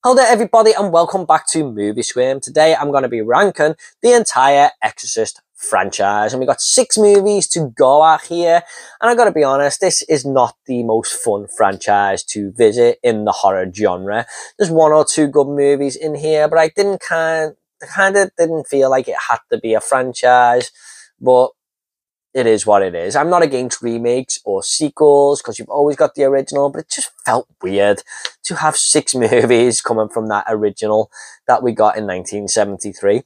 Hello there everybody and welcome back to Movie Squirm. Today I'm going to be ranking the entire Exorcist franchise and we got 6 movies to go at here, and I got to be honest, this is not the most fun franchise to visit in the horror genre. There's 1 or 2 good movies in here, but I kind of didn't feel like it had to be a franchise, but it is what it is. I'm not against remakes or sequels because you've always got the original, but it just felt weird to have 6 movies coming from that original that we got in 1973.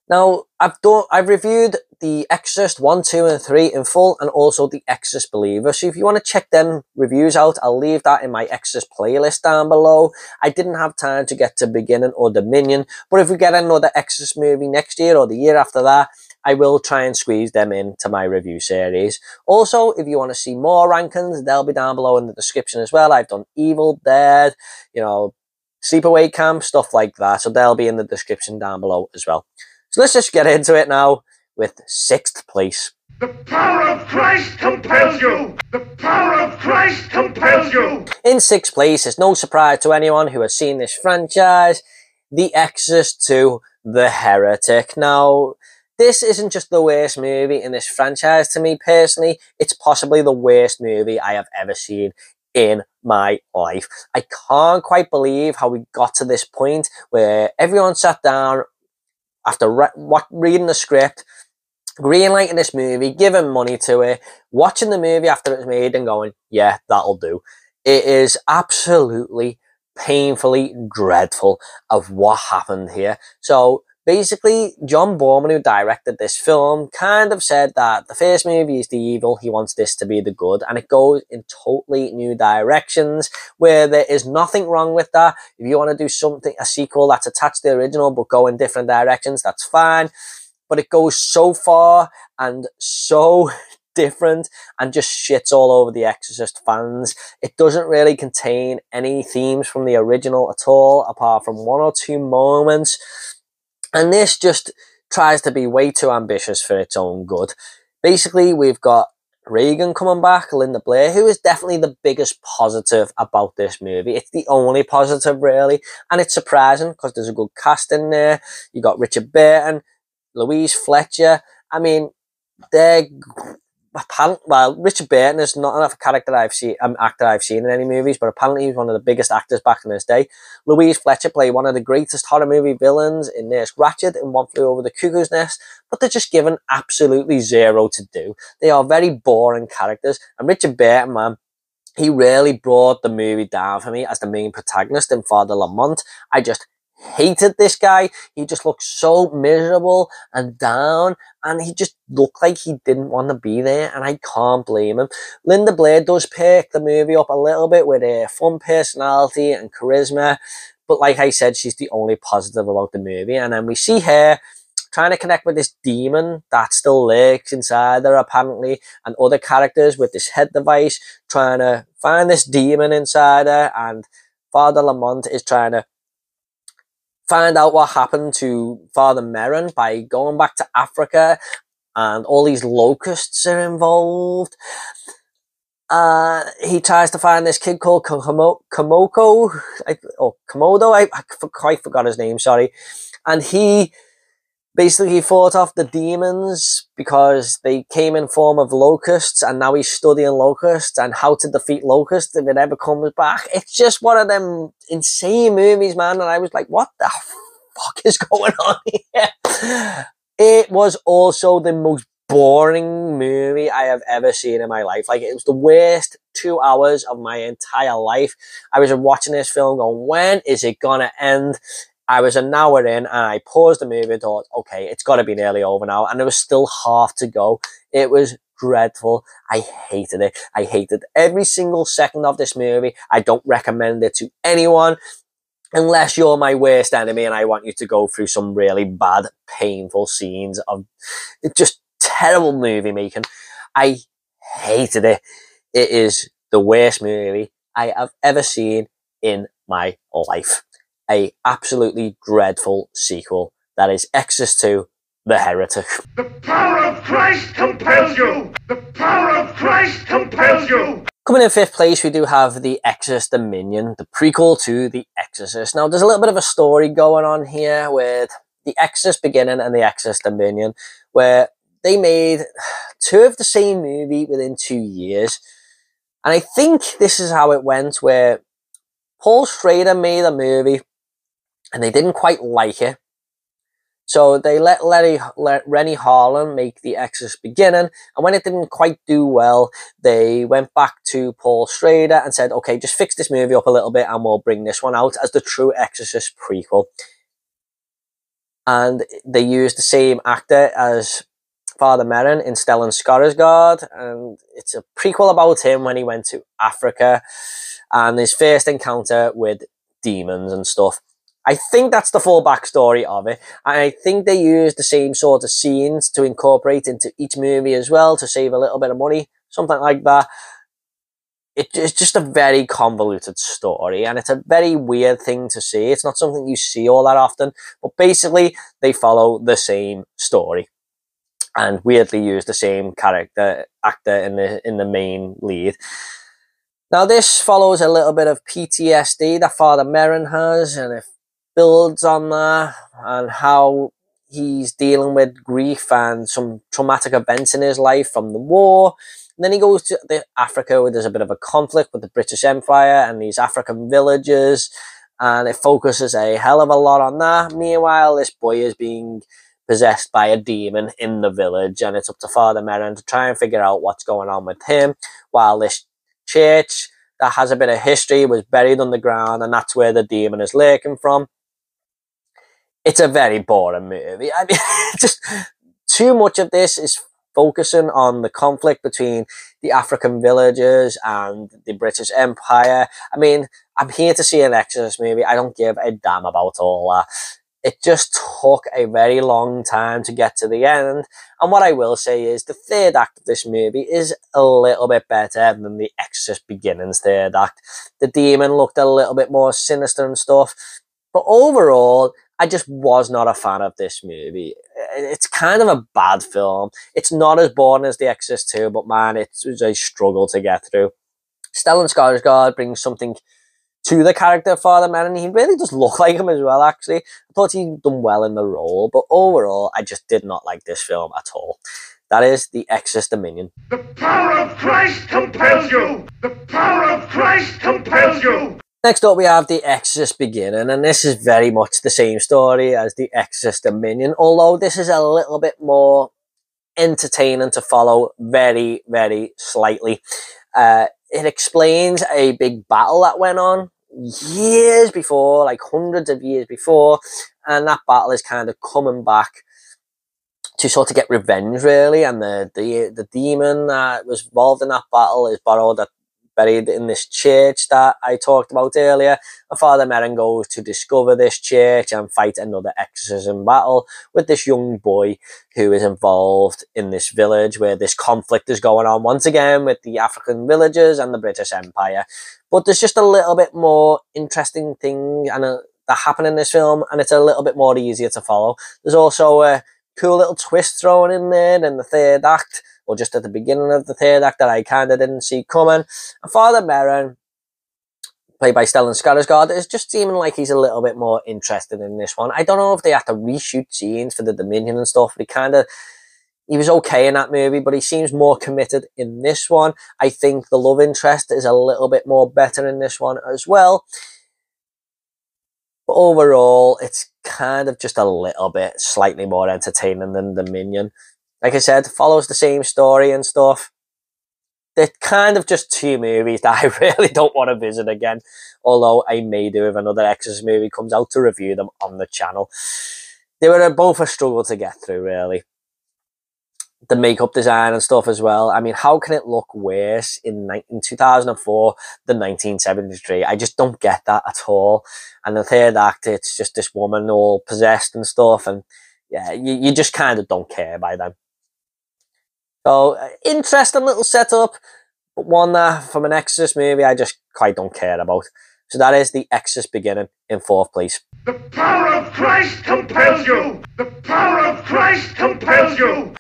Now, I've reviewed The Exorcist 1, 2 and 3 in full, and also The Exorcist Believer. So if you want to check them reviews out, I'll leave that in my Exorcist playlist down below. I didn't have time to get to Beginning or Dominion, but if we get another Exorcist movie next year or the year after that, I will try and squeeze them into my review series. Also, if you want to see more rankings, they'll be down below in the description as well. I've done Evil Dead, Sleepaway Camp, stuff like that. So they'll be in the description down below as well. So let's just get into it now with 6th place. The power of Christ compels you! The power of Christ compels you! In 6th place, it's no surprise to anyone who has seen this franchise, The Exorcist 2, The Heretic. Now, this isn't just the worst movie in this franchise to me personally, it's possibly the worst movie I have ever seen in my life. I can't quite believe how we got to this point where everyone sat down after reading the script, greenlighting this movie, giving money to it, watching the movie after it's made and going, yeah, that'll do. It is absolutely painfully dreadful of what happened here. So basically, John Borman, who directed this film, kind of said that the first movie is the evil, he wants this to be the good, and it goes in totally new directions where there is nothing wrong with that. If you want to do a sequel that's attached to the original but go in different directions, that's fine. But it goes so far and so different and just shits all over the Exorcist fans. It doesn't really contain any themes from the original at all, apart from 1 or 2 moments. And this just tries to be way too ambitious for its own good. Basically, we've got Regan coming back, Linda Blair, who is definitely the biggest positive about this movie. It's the only positive, really. And it's surprising because there's a good cast in there. You got Richard Burton, Louise Fletcher. I mean, they're... Well, Richard Burton is not enough actor I've seen in any movies, but apparently he's one of the biggest actors back in his day. Louise Fletcher played one of the greatest horror movie villains in Nurse Ratched and One Flew Over the Cuckoo's Nest, but they're just given absolutely zero to do. They are very boring characters, and Richard Burton, man, he really brought the movie down for me as the main protagonist in Father Lamont. I just hated this guy. He just looked so miserable and down, and he just looked like he didn't want to be there, and I can't blame him. Linda Blair does pick the movie up a little bit with her fun personality and charisma, but like I said, she's the only positive about the movie. And then we see her trying to connect with this demon that still lurks inside her apparently, and other characters with this head device trying to find this demon inside her, and Father Lamont is trying to find out what happened to Father Merrin by going back to Africa, and all these locusts are involved. He tries to find this kid called Komodo. I quite forgot his name, sorry. And he basically fought off the demons because they came in form of locusts, and now he's studying locusts and how to defeat locusts if it ever comes back. It's just one of them insane movies, man, and I was like, what the fuck is going on here? It was also the most boring movie I have ever seen in my life. Like, it was the worst 2 hours of my entire life. I was watching this film going, when is it gonna end? I was an hour in and I paused the movie and thought, okay, it's got to be nearly over now. And there was still half to go. It was dreadful. I hated it. I hated every single second of this movie. I don't recommend it to anyone unless you're my worst enemy and I want you to go through some really bad, painful scenes of just terrible movie making. I hated it. It is the worst movie I have ever seen in my life. A absolutely dreadful sequel that is Exorcist 2, The Heretic. The power of Christ compels you! The power of Christ compels you! Coming in fifth place, we do have The Exorcist Dominion, the prequel to The Exorcist. Now, there's a little bit of a story going on here with The Exorcist Beginning and The Exorcist Dominion, where they made two of the same movie within 2 years. And I think this is how it went, where Paul Schrader made a movie and they didn't quite like it. So they let Rennie Harlan make The Exorcist Beginning, and when it didn't quite do well, they went back to Paul Schrader and said, okay, just fix this movie up a little bit and we'll bring this one out as the true Exorcist prequel. And they used the same actor as Father Merrin in Stellan Skarsgård, and it's a prequel about him when he went to Africa and his first encounter with demons and stuff. I think that's the full backstory of it. I think they used the same sort of scenes to incorporate into each movie as well to save a little bit of money, something like that. It's just a very convoluted story, and it's a very weird thing to see. It's not something you see all that often, but basically they follow the same story and weirdly use the same actor in the main lead. Now, this follows a little bit of PTSD that Father Merrin has, and it builds on that and how he's dealing with grief and some traumatic events in his life from the war. And then he goes to Africa where there's a bit of a conflict with the British Empire and these African villages, and it focuses a hell of a lot on that. Meanwhile, this boy is being possessed by a demon in the village, and it's up to Father Merrin to try and figure out what's going on with him, while this church that has a bit of history was buried underground, and that's where the demon is lurking from. It's a very boring movie. I mean, just too much of this is focusing on the conflict between the African villagers and the British Empire. I mean, I'm here to see an Exorcist movie. I don't give a damn about all that. It just took a very long time to get to the end. And what I will say is the third act of this movie is a little bit better than The Exorcist Beginning's third act. The demon looked a little bit more sinister and stuff. But overall, I just was not a fan of this movie. It's kind of a bad film. It's not as boring as The Exorcist 2, but man, it was a struggle to get through. Stellan Skarsgård brings something to the character of Father Merrin. He really does look like him as well, actually. I thought he'd done well in the role, but overall, I just did not like this film at all. That is The Exorcist Dominion. The power of Christ compels you! The power of Christ compels you! Next up, we have The Exorcist Beginning, and this is very much the same story as The Exorcist Dominion, although this is a little bit more entertaining to follow very, very slightly. It explains a big battle that went on years before, like hundreds of years before, and that battle is kind of coming back to sort of get revenge, really, and the demon that was involved in that battle is buried in this church that I talked about earlier, and Father Merrin goes to discover this church and fight another exorcism battle with this young boy who is involved in this village where this conflict is going on once again with the African villagers and the British Empire. But there's just a little bit more interesting things that happen in this film, and it's a little bit more easier to follow. There's also a cool little twist thrown in there in the third act, or just at the beginning of the third act, that I kind of didn't see coming. And Father Merrin, played by Stellan Skarsgård, is just seeming like he's a little bit more interested in this one. I don't know if they had to reshoot scenes for the Dominion and stuff, but he was okay in that movie, but he seems more committed in this one. I think the love interest is a little bit more better in this one as well. But overall, it's kind of just a little bit slightly more entertaining than Dominion. Like I said, follows the same story and stuff. They're kind of just two movies that I really don't want to visit again, although I may do if another Exorcist movie comes out to review them on the channel. They were both a struggle to get through, really. The makeup design and stuff as well. I mean, how can it look worse in 2004 than 1973? I just don't get that at all. And the third act, it's just this woman all possessed and stuff, and yeah, you just kind of don't care by then. So, interesting little setup, but one that, from an Exorcist movie, I just quite don't care about. So that is The Exorcist Beginning in fourth place. The power of Christ compels you! The power of Christ compels you!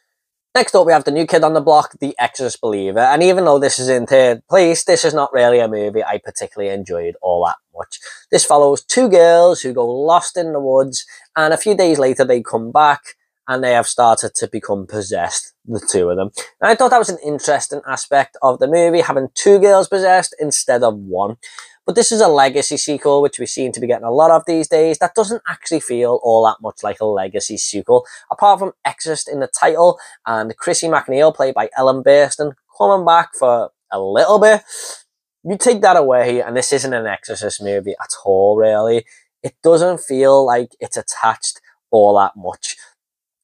Next up, we have the new kid on the block, The Exorcist Believer. And even though this is in third place, this is not really a movie I particularly enjoyed all that much. This follows two girls who go lost in the woods, and a few days later they come back and they have started to become possessed, the two of them. And I thought that was an interesting aspect of the movie, having two girls possessed instead of one. But this is a legacy sequel, which we seem to be getting a lot of these days, that doesn't actually feel all that much like a legacy sequel, apart from Exorcist in the title and Chrissy McNeil, played by Ellen Burstyn, coming back for a little bit. You take that away, and this isn't an Exorcist movie at all, really. It doesn't feel like it's attached all that much.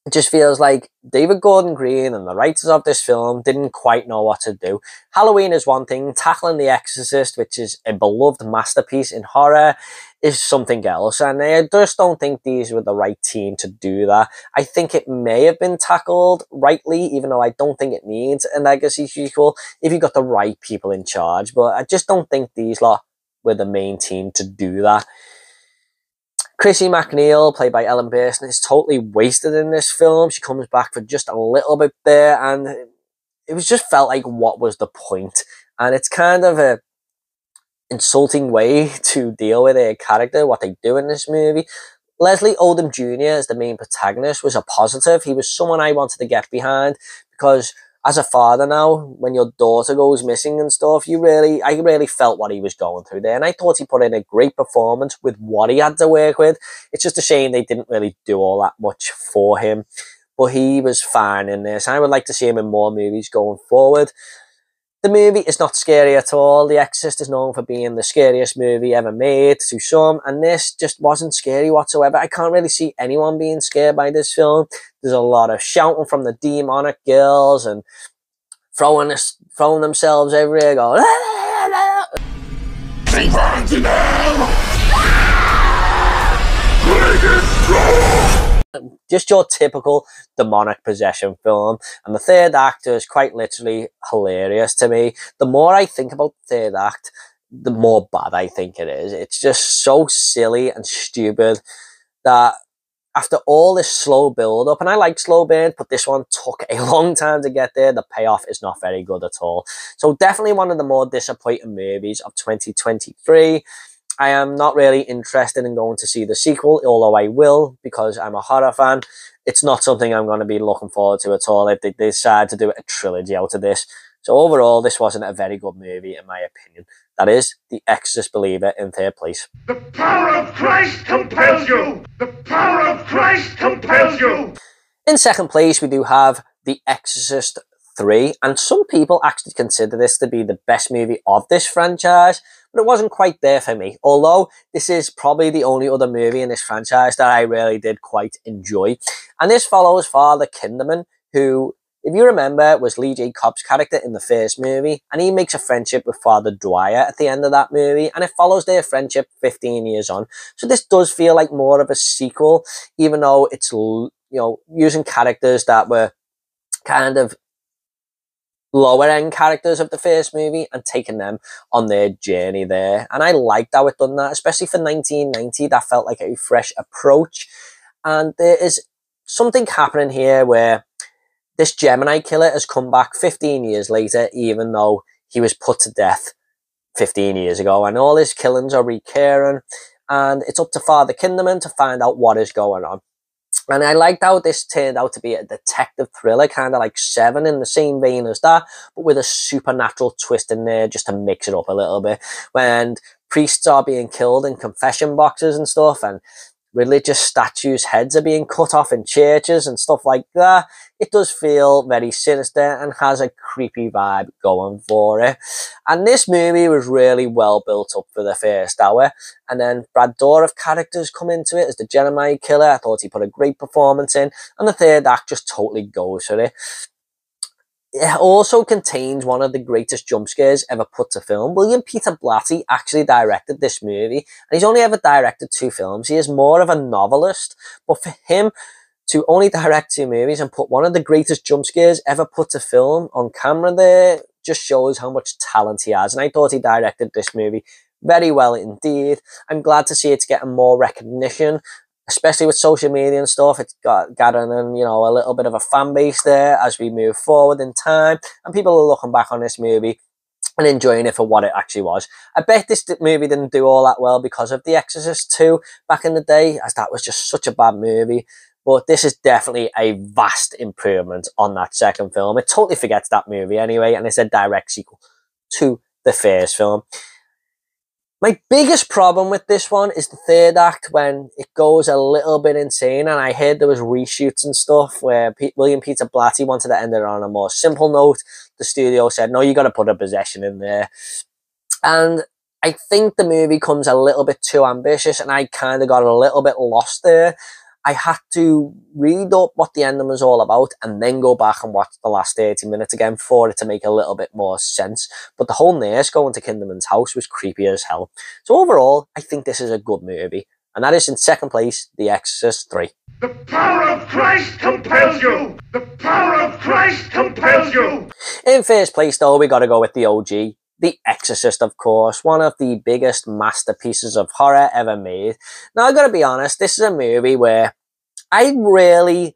It just feels like David Gordon Green and the writers of this film didn't quite know what to do. Halloween is one thing, tackling The Exorcist, which is a beloved masterpiece in horror, is something else. And I just don't think these were the right team to do that. I think it may have been tackled rightly, even though I don't think it needs a legacy sequel, if you got the right people in charge. But I just don't think these lot were the main team to do that. Chrissy McNeil, played by Ellen Burstyn, is totally wasted in this film. She comes back for just a little bit there, and it was just felt like, what was the point? And it's kind of a insulting way to deal with a character, what they do in this movie. Leslie Odom Jr. as the main protagonist was a positive. He was someone I wanted to get behind, because as a father now, when your daughter goes missing and stuff, I really felt what he was going through there. And I thought he put in a great performance with what he had to work with. It's just a shame they didn't really do all that much for him. But he was fine in this. I would like to see him in more movies going forward. The movie is not scary at all. The Exorcist is known for being the scariest movie ever made to some, and this just wasn't scary whatsoever. I can't really see anyone being scared by this film. There's a lot of shouting from the demonic girls and throwing themselves everywhere, going, just your typical demonic possession film. And the third act is quite literally hilarious to me. The more I think about the third act, the more bad I think it is. It's just so silly and stupid that after all this slow build up, and I like slow burns, but this one took a long time to get there, the payoff is not very good at all. So definitely one of the more disappointing movies of 2023. I am not really interested in going to see the sequel, although I will, because I'm a horror fan. It's not something I'm going to be looking forward to at all if they decide to do a trilogy out of this. So overall, this wasn't a very good movie, in my opinion. That is The Exorcist Believer in third place. The power of Christ compels you! The power of Christ compels you! In second place, we do have The Exorcist 3, and some people actually consider this to be the best movie of this franchise, but it wasn't quite there for me. Although this is probably the only other movie in this franchise that I really did quite enjoy. And this follows Father Kinderman, who, if you remember, was Lee J. Cobb's character in the first movie, and he makes a friendship with Father Dwyer at the end of that movie, and it follows their friendship 15 years on. So this does feel like more of a sequel, even though it's, using characters that were kind of lower end characters of the first movie and taking them on their journey there. And I liked how it done that, especially for 1990. That felt like a fresh approach. And there is something happening here where this Gemini killer has come back 15 years later, even though he was put to death 15 years ago, and all his killings are recurring, and it's up to Father Kinderman to find out what is going on. And I liked how this turned out to be a detective thriller, kind of like Seven, in the same vein as that, but with a supernatural twist in there just to mix it up a little bit. When priests are being killed in confession boxes and stuff, and religious statues' heads are being cut off in churches and stuff like that, it does feel very sinister and has a creepy vibe going for it. And this movie was really well built up for the first hour. And then Brad Dourif characters come into it as the Gemini killer. I thought he put a great performance in. And the third act just totally goes for it. It also contains one of the greatest jump scares ever put to film. William Peter Blatty actually directed this movie, and he's only ever directed 2 films. He is more of a novelist, but for him to only direct 2 movies and put one of the greatest jump scares ever put to film on camera there just shows how much talent he has. And I thought he directed this movie very well indeed. I'm glad to see it's getting more recognition, especially with social media and stuff. It's got gathering, you know, a little bit of a fan base there as we move forward in time, and people are looking back on this movie and enjoying it for what it actually was. I bet this movie didn't do all that well because of The Exorcist 2 back in the day, as that was just such a bad movie. But this is definitely a vast improvement on that second film. It totally forgets that movie anyway, and it's a direct sequel to the first film. My biggest problem with this one is the third act, when it goes a little bit insane, and I heard there was reshoots and stuff where William Peter Blatty wanted to end it on a more simple note. The studio said, no, you got to put a possession in there. And I think the movie comes a little bit too ambitious, and I kind of got a little bit lost there. I had to read up what the ending was all about and then go back and watch the last 30 minutes again for it to make a little bit more sense. But the whole nurse going to Kinderman's house was creepy as hell. So overall, I think this is a good movie. And that is in second place, The Exorcist 3. The power of Christ compels you! The power of Christ compels you! In first place, though, we got to go with the OG. The Exorcist, of course, one of the biggest masterpieces of horror ever made. Now, I gotta be honest, this is a movie where I really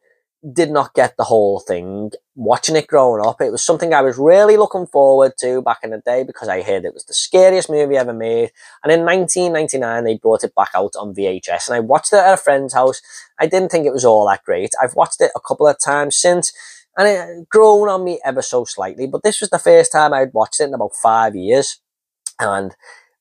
did not get the whole thing watching it growing up. It was something I was really looking forward to back in the day because I heard it was the scariest movie ever made. And in 1999, they brought it back out on VHS, and I watched it at a friend's house. I didn't think it was all that great. I've watched it a couple of times since, and it grown on me ever so slightly, but this was the first time I'd watched it in about 5 years, and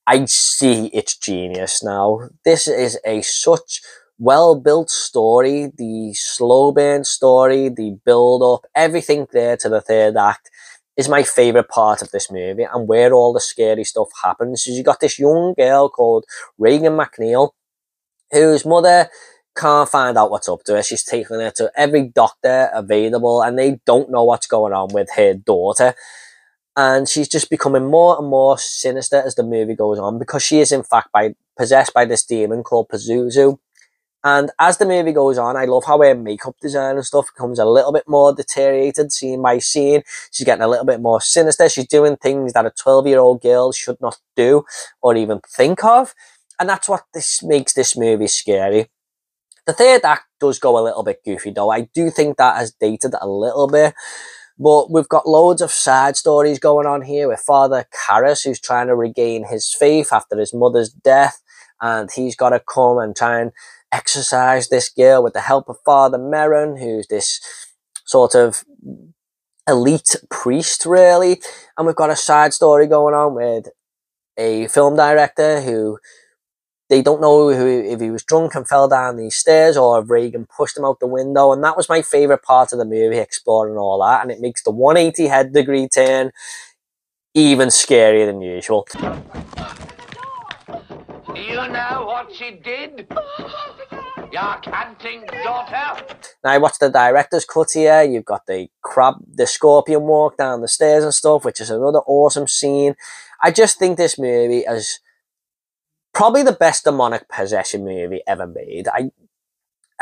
I see its genius now. This is a such well-built story, the slow burn story, the build-up, everything there to the third act is my favourite part of this movie, and where all the scary stuff happens is you got this young girl called Regan McNeil, whose mother can't find out what's up to her. She's taking her to every doctor available, and they don't know what's going on with her daughter. And she's just becoming more and more sinister as the movie goes on, because she is in fact possessed by this demon called Pazuzu. And as the movie goes on, I love how her makeup design and stuff becomes a little bit more deteriorated scene by scene. She's getting a little bit more sinister. She's doing things that a 12-year-old girl should not do or even think of. And that's what makes this movie scary. The third act does go a little bit goofy, though. I do think that has dated a little bit. But we've got loads of side stories going on here with Father Karras, who's trying to regain his faith after his mother's death. And he's got to come and try and exorcise this girl with the help of Father Merrin, who's this sort of elite priest, really. And we've got a side story going on with a film director who they don't know if he was drunk and fell down these stairs or if Regan pushed him out the window. And that was my favourite part of the movie, exploring all that. And it makes the 180 head degree turn even scarier than usual. Do you know what she did? Your canting daughter? Now, I watched the director's cut here. You've got the scorpion walk down the stairs and stuff, which is another awesome scene. I just think this movie is probably the best demonic possession movie ever made.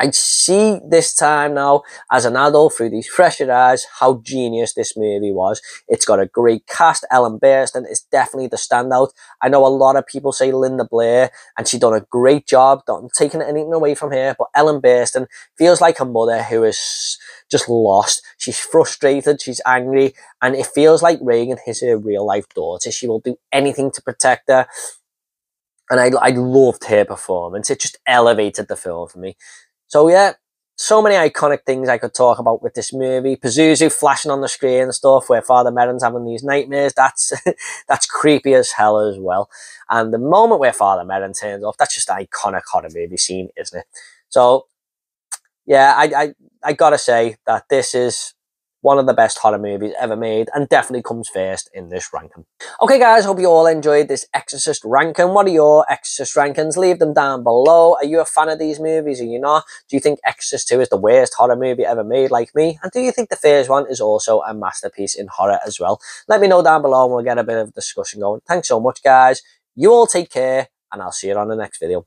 I see this time now as an adult through these fresher eyes how genius this movie was. It's got a great cast. Ellen Burstyn is definitely the standout. I know a lot of people say Linda Blair, and she done a great job. Not taking anything away from her, but Ellen Burstyn feels like a mother who is just lost. She's frustrated, she's angry, and it feels like Regan is her real life daughter. She will do anything to protect her. And I loved her performance. It just elevated the film for me. So yeah, so many iconic things I could talk about with this movie. Pazuzu flashing on the screen and stuff, where Father Merrin's having these nightmares. That's creepy as hell as well. And the moment where Father Merrin turns off, that's just an iconic horror movie scene, isn't it? So yeah, I gotta say that this is one of the best horror movies ever made, and definitely comes first in this ranking. Okay guys, hope you all enjoyed this Exorcist ranking. What are your Exorcist rankings? Leave them down below. Are you a fan of these movies? Are you not? Do you think Exorcist 2 is the worst horror movie ever made like me? And do you think the first one is also a masterpiece in horror as well? Let me know down below and we'll get a bit of discussion going. Thanks so much guys. You all take care, and I'll see you on the next video.